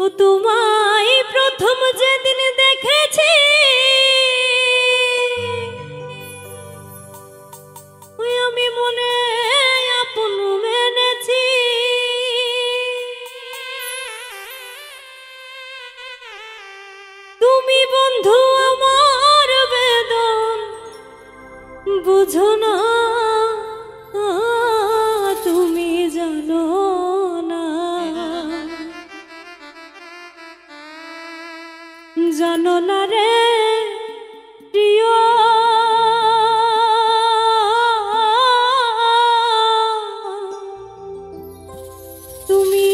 ও তোমায় প্রথম যেদিন দেখেছি ওই আমি মনে আপন মেনেছি তুমি বন্ধু আমার বেদন বুঝো না তুমি জানো না জানো না রে প্রিয় তুমি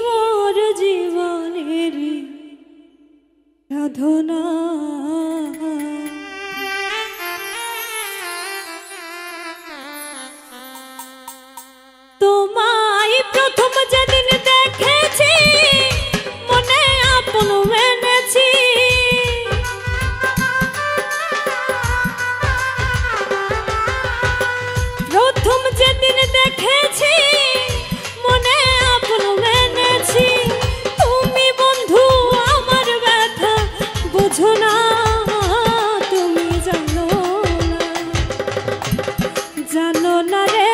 মোর জীবনের সাধনা তোমায় প্রথম যেদিন দেখেছি মনে আপন মেনেছি প্রথম যেদিন দেখেছি মনে আপন মেনেছি তুমি বন্ধু আমার ব্যথা বুঝো না তুমি জানো না জানো না রে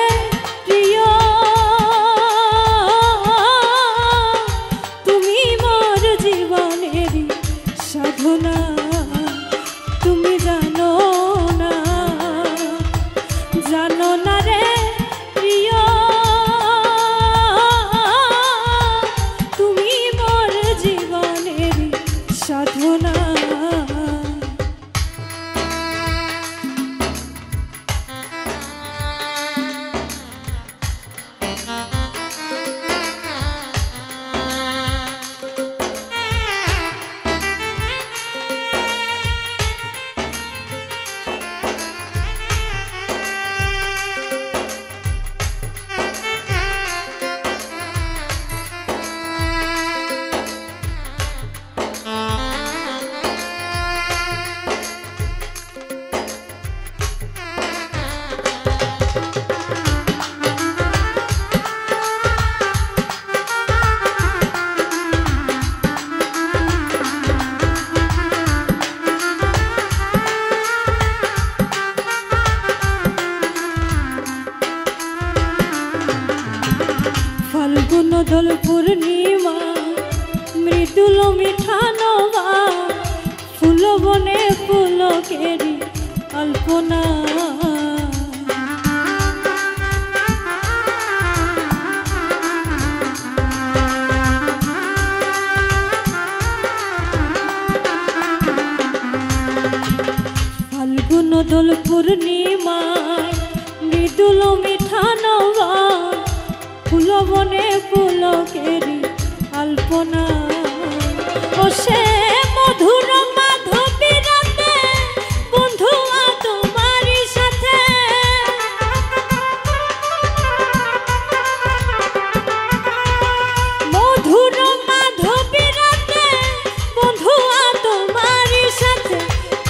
প্রিয় তুমি মোর জীবনের সাধনা তুমি জানো না জানো না রে প্রিয় তুমি মোর জীবনের সাধনা ফাল্গুন দোল পূর্ণিমা মৃদুল মিঠা নবা ফুল বনে পুলকেরি অল্পনা ফাল্গুন দোল পূর্ণিমায় মৃদুল মিঠা নবা ফুল বনে পুলকেরি আলপনা ও সে মধুর মাধবী রাতে বন্ধু তোমারই সাথে মধুর মাধবী রাতে বন্ধু তোমারই সাথে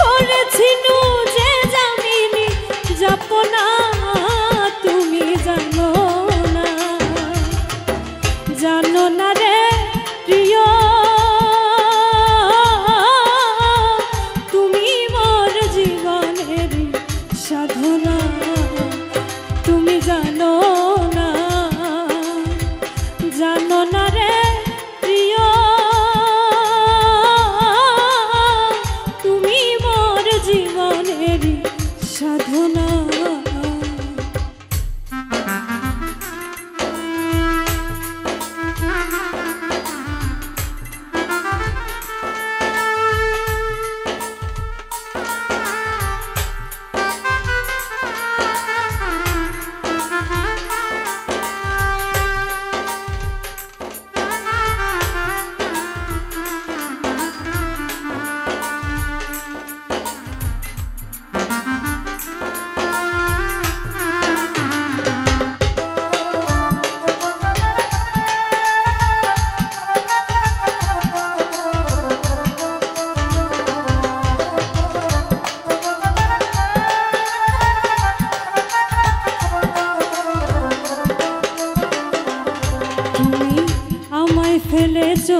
করেছিনু যে জামিনী যাপনা তুমি জানো জানো না রে প্রিয়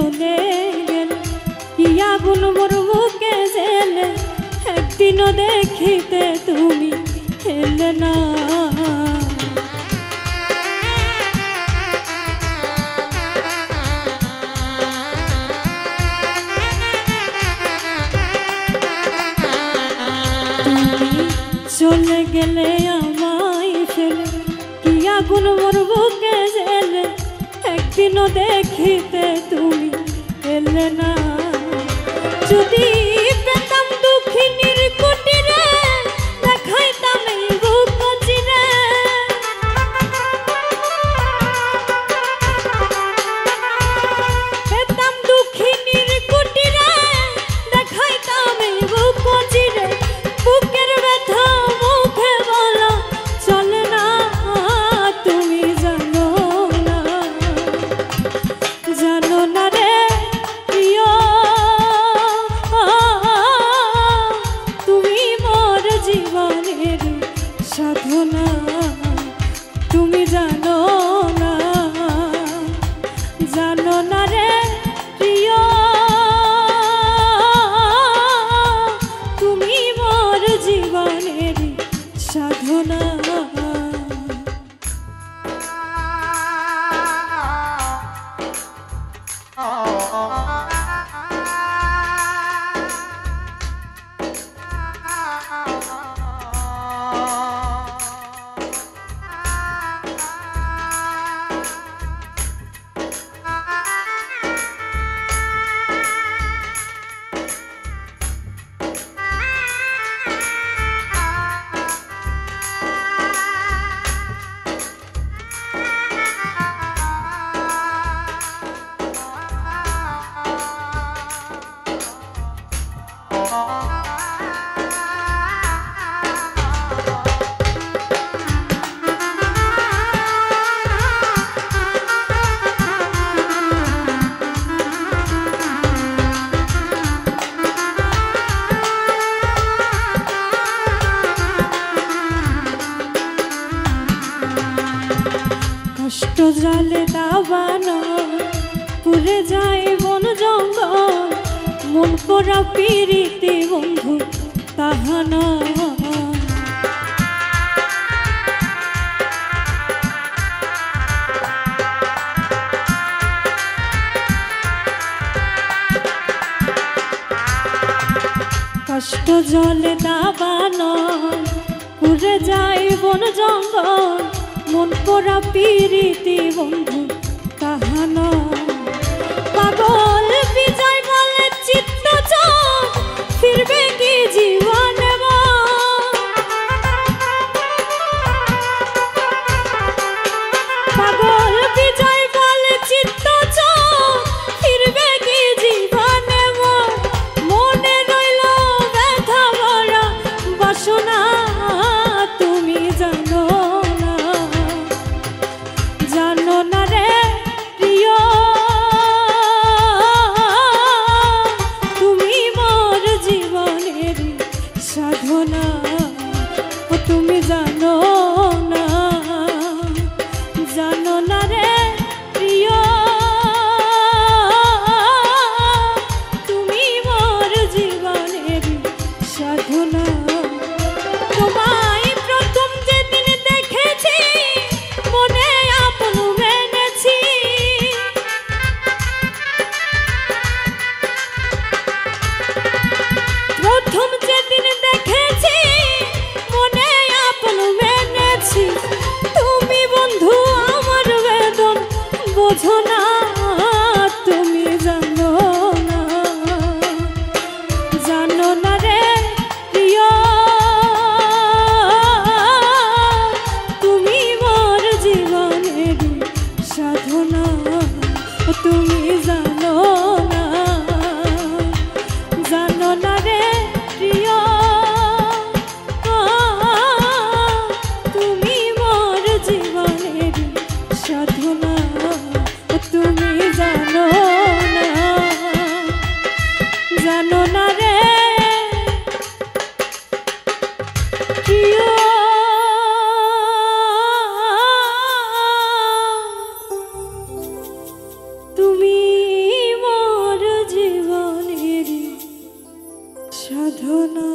চলে গেলে কি আগুন মোর বুকে জেলে একদিনও দেখিতে তুমি এলে না। চলে গেলে আমায় ফেলে কি আগুন মোর বুকে জেলে একদিনও দেখিতে তুমি এলে না। যদি পেতাম দুঃখিনীর কুটিরে দেখাইতাম এই বুক চিরে, পেতাম দুঃখিনীর কুটিরে দেখাইতাম এই বুক চিরে। বুকের ব্যথা মুখে বলা চলে না, তুমি জানো না, জানো না রে প্রিয়, তুমি মোর জীবনের সাধনা, তুমি জানো না, জানো না রে প্রিয়, তুমি মোর জীবনের সাধনা। কষ্ট জালে দাবানো পুরে যায় বন জঙ্গল, মন করা পিরিতি বন্ধু তাহানা। কষ্ট জলে দাবানো পুরে যায় বন জঙ্গল, মন করা পিরিতি বন্ধু তাহানা। পাগল বিজয় বলে চিত্ত চোখ ফিরবে কি জীবনে, পাগল বিজয় বলে চিত্ত চোখ ফিরবে কি জীবনে। মনে রইল ব্যথা ভরা বাসনা, তুমি জানো না, জানো না রে প্রিয়, সাধনা